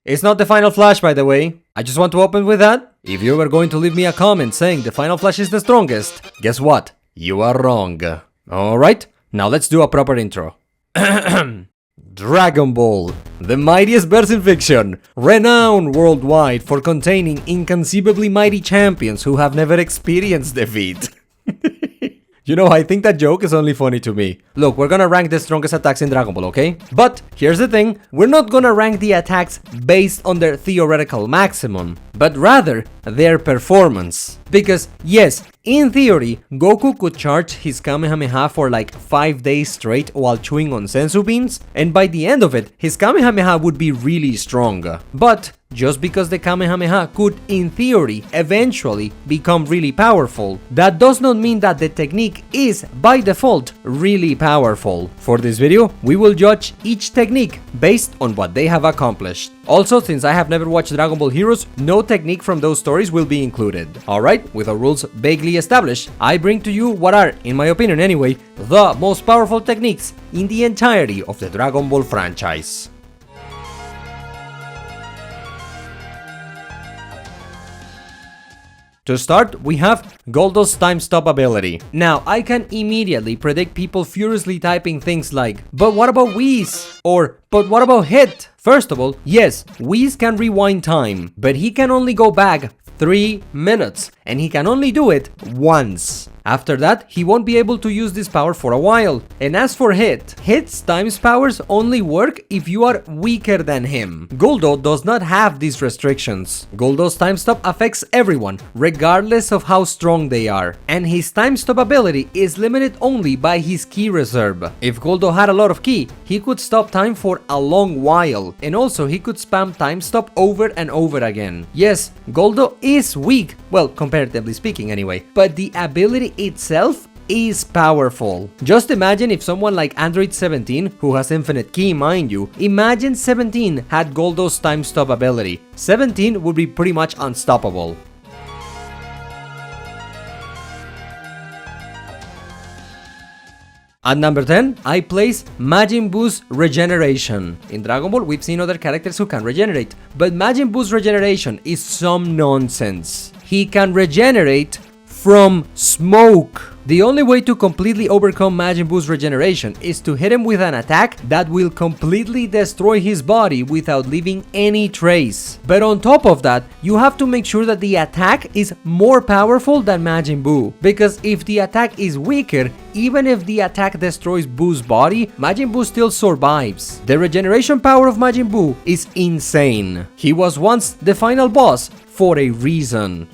It's not the final flash, by the way. I just want to open with that. If you were going to leave me a comment saying the final flash is the strongest, guess what? You are wrong. Alright, now let's do a proper intro. Dragon Ball, the mightiest verse in fiction, renowned worldwide for containing inconceivably mighty champions who have never experienced defeat. You know, I think that joke is only funny to me. Look, we're gonna rank the strongest attacks in Dragon Ball, okay? But here's the thing, we're not gonna rank the attacks based on their theoretical maximum, but rather their performance. Because yes, in theory, Goku could charge his Kamehameha for like 5 days straight while chewing on senzu beans, and by the end of it, his Kamehameha would be really strong. But just because the Kamehameha could, in theory, eventually become really powerful, that does not mean that the technique is, by default, really powerful. For this video, we will judge each technique based on what they have accomplished. Also, since I have never watched Dragon Ball Heroes, no technique from those stories will be included. Alright, with our rules vaguely established, I bring to you what are, in my opinion anyway, the most powerful techniques in the entirety of the Dragon Ball franchise. To start, we have Goldo's time stop ability. Now, I can immediately predict people furiously typing things like, but what about Whis? Or, but what about Hit? First of all, yes, Whis can rewind time, but he can only go back 3 minutes, and he can only do it once. After that, he won't be able to use this power for a while. And as for Hit's times powers only work if you are weaker than him. Goldo does not have these restrictions. Goldo's time stop affects everyone, regardless of how strong they are. And his time stop ability is limited only by his ki reserve. If Goldo had a lot of ki, he could stop time for a long while. And also, he could spam time stop over and over again. Yes, Goldo is weak, well, comparatively speaking anyway, but the ability itself is powerful. Just imagine if someone like Android 17, who has infinite ki mind you, imagine 17 had Goldo's time stop ability. 17 would be pretty much unstoppable. At number 10, I place Majin Buu's regeneration. In Dragon Ball, we've seen other characters who can regenerate, but Majin Buu's regeneration is some nonsense. He can regenerate from smoke. The only way to completely overcome Majin Buu's regeneration is to hit him with an attack that will completely destroy his body without leaving any trace. But on top of that, you have to make sure that the attack is more powerful than Majin Buu. Because if the attack is weaker, even if the attack destroys Buu's body, Majin Buu still survives. The regeneration power of Majin Buu is insane. He was once the final boss for a reason.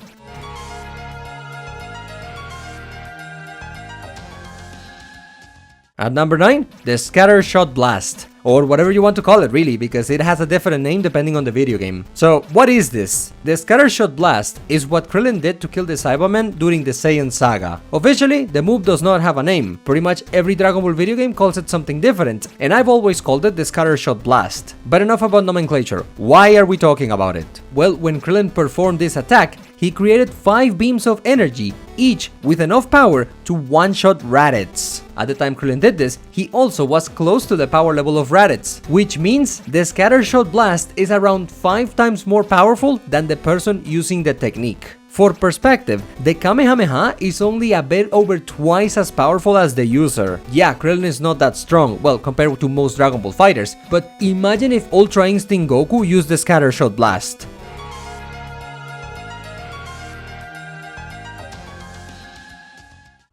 At number 9, the Scatter Shot Blast. Or whatever you want to call it really, because it has a different name depending on the video game. So, what is this? The Scatter Shot Blast is what Krillin did to kill the Cybermen during the Saiyan saga. Officially, the move does not have a name. Pretty much every Dragon Ball video game calls it something different, and I've always called it the Scatter Shot Blast. But enough about nomenclature. Why are we talking about it? Well, when Krillin performed this attack, he created 5 beams of energy, each with enough power to one-shot Raditz. At the time Krillin did this, he also was close to the power level of Raditz, which means the Scatter Shot Blast is around 5 times more powerful than the person using the technique. For perspective, the Kamehameha is only a bit over twice as powerful as the user. Yeah, Krillin is not that strong, well, compared to most Dragon Ball fighters, but imagine if Ultra Instinct Goku used the Scatter Shot Blast.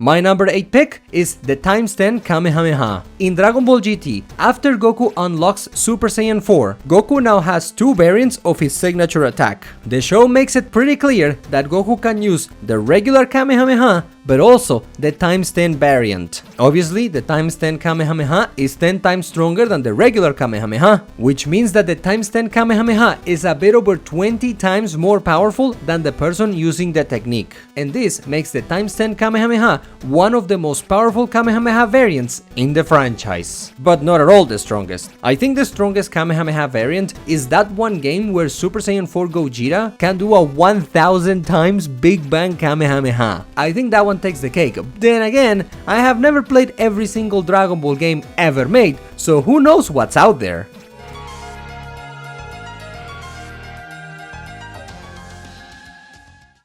My number 8 pick is the ×10 Kamehameha. In Dragon Ball GT, after Goku unlocks Super Saiyan 4, Goku now has 2 variants of his signature attack. The show makes it pretty clear that Goku can use the regular Kamehameha, but also the ×10 variant. Obviously, the ×10 Kamehameha is 10 times stronger than the regular Kamehameha, which means that the ×10 Kamehameha is a bit over 20 times more powerful than the person using the technique. And this makes the ×10 Kamehameha one of the most powerful Kamehameha variants in the franchise. But not at all the strongest. I think the strongest Kamehameha variant is that one game where Super Saiyan 4 Gogeta can do a 1000 times Big Bang Kamehameha. I think that one takes the cake. Then again, I have never played every single Dragon Ball game ever made, so who knows what's out there.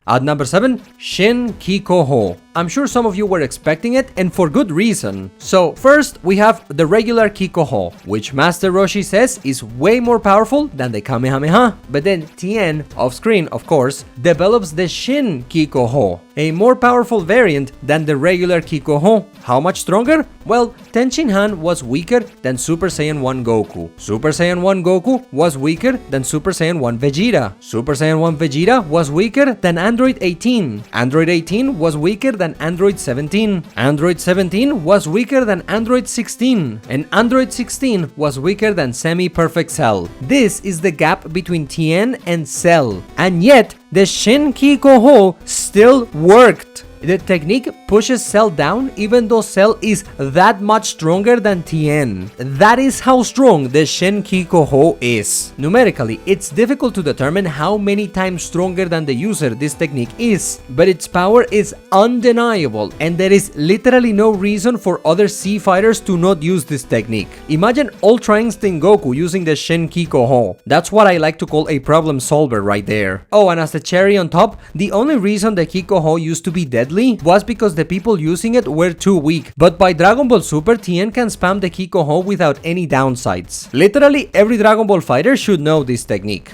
At number 7, Shin Kikoho. I'm sure some of you were expecting it, and for good reason. So first, we have the regular Kikoho, which Master Roshi says is way more powerful than the Kamehameha. But then Tien, off screen of course, develops the Shin Kikoho, a more powerful variant than the regular Kikoho. How much stronger? Well, Tenshinhan was weaker than Super Saiyan 1 Goku. Super Saiyan 1 Goku was weaker than Super Saiyan 1 Vegeta. Super Saiyan 1 Vegeta was weaker than Android 18. Android 18 was weaker than Android 17. Android 17 was weaker than Android 16. And Android 16 was weaker than Semi-Perfect Cell. This is the gap between Tien and Cell. And yet, the Shin Kikoho still worked. The technique pushes Cell down even though Cell is that much stronger than Tien. That is how strong the Shin Kikoho is. Numerically, it's difficult to determine how many times stronger than the user this technique is, but its power is undeniable and there is literally no reason for other C fighters to not use this technique. Imagine Ultra Instinct Goku using the Shin Kikoho. That's what I like to call a problem solver right there. Oh, and as the cherry on top, the only reason the Kikoho used to be deadly was because the people using it were too weak, but by Dragon Ball Super, Tien can spam the Kikoho without any downsides. Literally every Dragon Ball fighter should know this technique.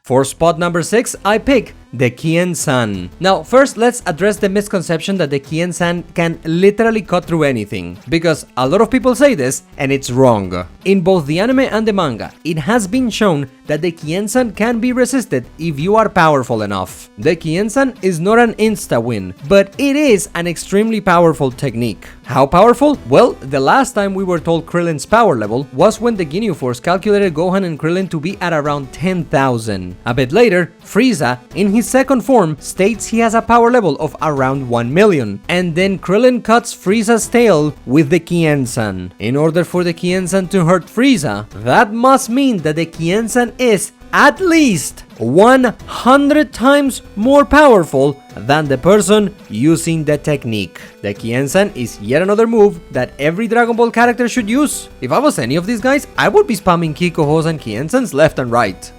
For spot number 6, I pick the Kien-san. Now, first let's address the misconception that the Kien-san can literally cut through anything, because a lot of people say this and it's wrong. In both the anime and the manga, it has been shown that the Kien-san can be resisted if you are powerful enough. The Kien-san is not an insta-win, but it is an extremely powerful technique. How powerful? Well, the last time we were told Krillin's power level was when the Ginyu Force calculated Gohan and Krillin to be at around 10,000. A bit later, Frieza, in his second form, states he has a power level of around 1 million. And then Krillin cuts Frieza's tail with the Kien-san. In order for the Kien-san to hurt Frieza, that must mean that the Kien-san is at least 100 times more powerful than the person using the technique. The Kien-san is yet another move that every Dragon Ball character should use. If I was any of these guys, I would be spamming Kikohos and Kien-sans left and right.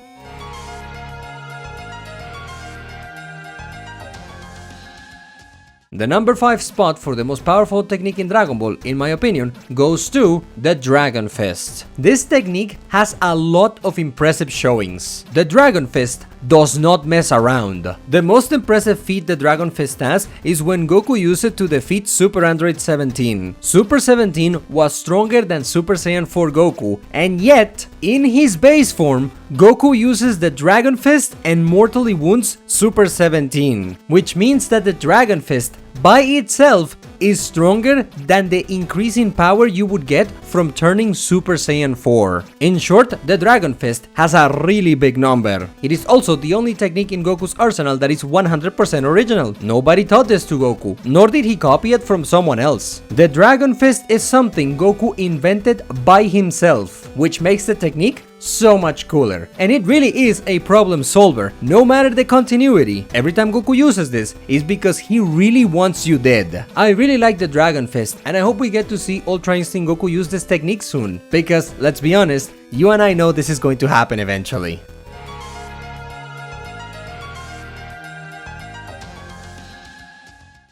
The number 5 spot for the most powerful technique in Dragon Ball, in my opinion, goes to the Dragon Fist. This technique has a lot of impressive showings. The Dragon Fist does not mess around. The most impressive feat the Dragon Fist has is when Goku used it to defeat Super Android 17. Super 17 was stronger than Super Saiyan 4 Goku, and yet, in his base form, Goku uses the Dragon Fist and mortally wounds Super 17, which means that the Dragon Fist by itself is stronger than the increase in power you would get from turning Super Saiyan 4. In short, the Dragon Fist has a really big number. It is also the only technique in Goku's arsenal that is 100% original. Nobody taught this to Goku, nor did he copy it from someone else. The Dragon Fist is something Goku invented by himself, which makes the technique so much cooler. And it really is a problem solver, no matter the continuity. Every time Goku uses this is because he really wants you dead. I really like the Dragon Fist, and I hope we get to see Ultra Instinct Goku use this technique soon, because let's be honest, you and I know this is going to happen eventually.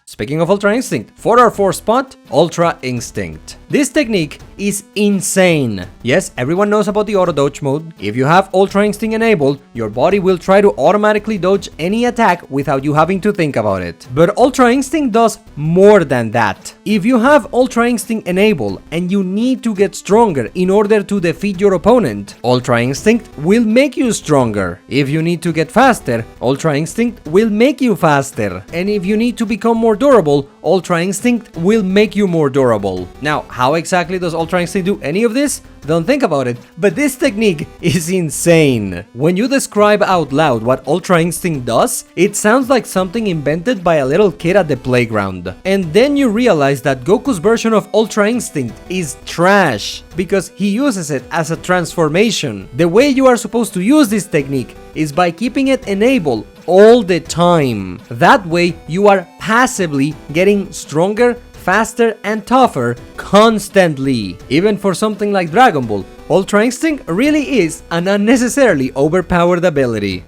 Speaking of Ultra Instinct, for our 4th spot, Ultra Instinct. This technique is insane. Yes, everyone knows about the auto dodge mode. If you have Ultra Instinct enabled, your body will try to automatically dodge any attack without you having to think about it. But Ultra Instinct does more than that. If you have Ultra Instinct enabled and you need to get stronger in order to defeat your opponent, Ultra Instinct will make you stronger. If you need to get faster, Ultra Instinct will make you faster. And if you need to become more durable, Ultra Instinct will make you more durable. Now, how exactly does Ultra Instinct do any of this? Don't think about it, but this technique is insane. When you describe out loud what Ultra Instinct does, it sounds like something invented by a little kid at the playground. And then you realize that Goku's version of Ultra Instinct is trash, because he uses it as a transformation. The way you are supposed to use this technique is by keeping it enabled all the time. That way, you are passively getting stronger, faster and tougher constantly. Even for something like Dragon Ball, Ultra Instinct really is an unnecessarily overpowered ability.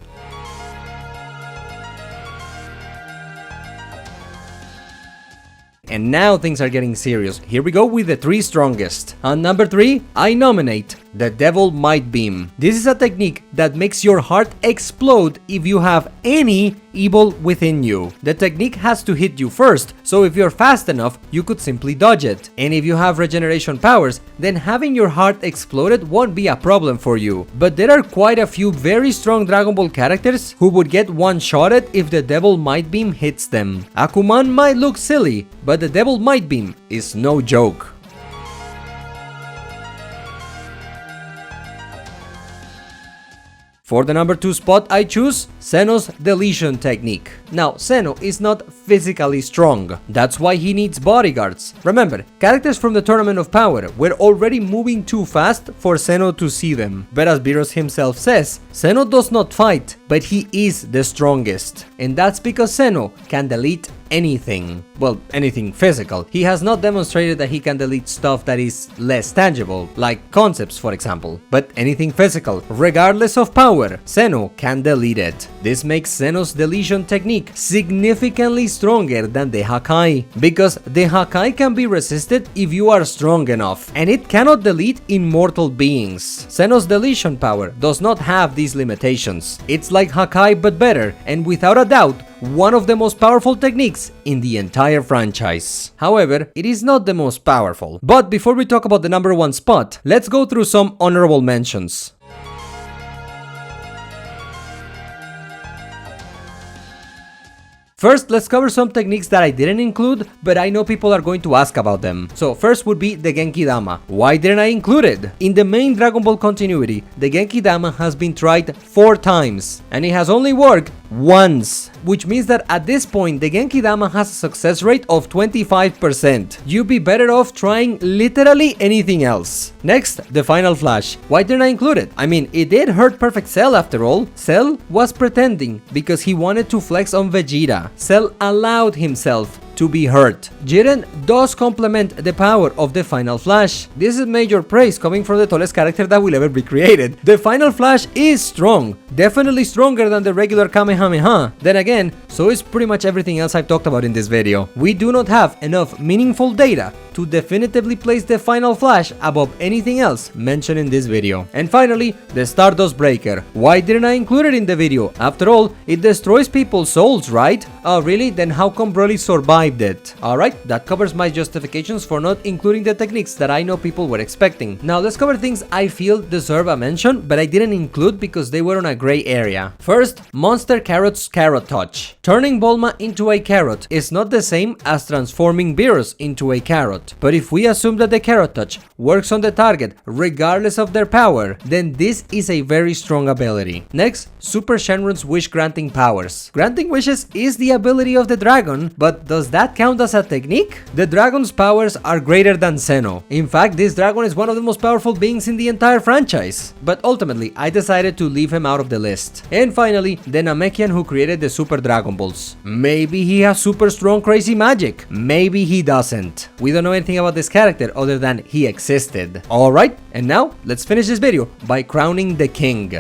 And now things are getting serious. Here we go with the 3 strongest. On number 3, I nominate the Devil Might Beam. This is a technique that makes your heart explode if you have any evil within you. The technique has to hit you first, so if you're fast enough, you could simply dodge it. And if you have regeneration powers, then having your heart exploded won't be a problem for you. But there are quite a few very strong Dragon Ball characters who would get one-shotted if the Devil Might Beam hits them. Akuman might look silly, but the Devil Might Beam is no joke. For the number 2 spot, I choose Zeno's deletion technique. Now, Zeno is not physically strong. That's why he needs bodyguards. Remember, characters from the Tournament of Power were already moving too fast for Zeno to see them. But as Beerus himself says, Zeno does not fight, but he is the strongest. And that's because Zeno can delete anything. Well, anything physical. He has not demonstrated that he can delete stuff that is less tangible, like concepts for example. But anything physical, regardless of power, Zeno can delete it. This makes Zeno's deletion technique significantly stronger than the Hakai, because the Hakai can be resisted if you are strong enough, and it cannot delete immortal beings. Zeno's deletion power does not have these limitations. It's like Hakai but better, and without a doubt, one of the most powerful techniques in the entire franchise. However, it is not the most powerful. But before we talk about the number 1 spot, let's go through some honorable mentions. First, let's cover some techniques that I didn't include, but I know people are going to ask about them. So first would be the Genki Dama. Why didn't I include it? In the main Dragon Ball continuity, the Genki Dama has been tried 4 times, and it has only worked once, which means that at this point the Genki Dama has a success rate of 25%. You'd be better off trying literally anything else. Next, the Final Flash. Why didn't I include it? I mean, it did hurt Perfect Cell after all. Cell was pretending because he wanted to flex on Vegeta. Cell allowed himself to be hurt. Jiren does complement the power of the Final Flash. This is major praise coming from the tallest character that will ever be created. The Final Flash is strong, definitely stronger than the regular Kamehameha. Then again, so is pretty much everything else I've talked about in this video. We do not have enough meaningful data to definitively place the Final Flash above anything else mentioned in this video. And finally, the Stardust Breaker. Why didn't I include it in the video? After all, it destroys people's souls, right? Oh really? Then how come Broly survived it? Alright, that covers my justifications for not including the techniques that I know people were expecting. Now let's cover things I feel deserve a mention, but I didn't include because they were on a gray area. First, Monster Carrot's Carrot Touch. Turning Bulma into a carrot is not the same as transforming Beerus into a carrot. But if we assume that the Carrot Touch works on the target regardless of their power, then this is a very strong ability. Next, Super Shenron's Wish Granting Powers. Granting wishes is the ability of the dragon, but does that count as a technique? The dragon's powers are greater than Zeno. In fact, this dragon is one of the most powerful beings in the entire franchise. But ultimately, I decided to leave him out of the list. And finally, the Namekian who created the Super Dragon Balls. Maybe he has super strong crazy magic. Maybe he doesn't. We don't know anything about this character other than he existed. Alright, and now let's finish this video by crowning the king.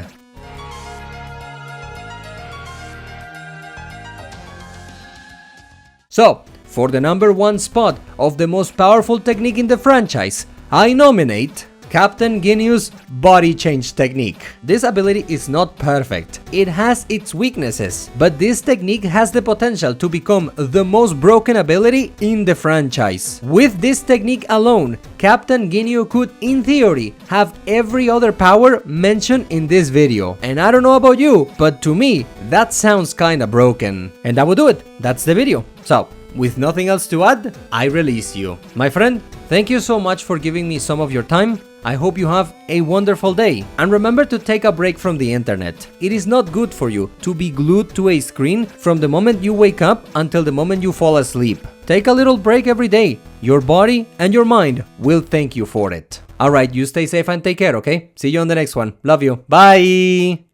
So, for the number 1 spot of the most powerful technique in the franchise, I nominate Captain Ginnew's Body Change Technique. This ability is not perfect. It has its weaknesses, but this technique has the potential to become the most broken ability in the franchise. With this technique alone, Captain Ginyu could, in theory, have every other power mentioned in this video. And I don't know about you, but to me, that sounds kinda broken. And that would do it. That's the video. So, with nothing else to add, I release you. My friend, thank you so much for giving me some of your time. I hope you have a wonderful day. And remember to take a break from the internet. It is not good for you to be glued to a screen from the moment you wake up until the moment you fall asleep. Take a little break every day. Your body and your mind will thank you for it. Alright, you stay safe and take care, okay? See you on the next one. Love you. Bye!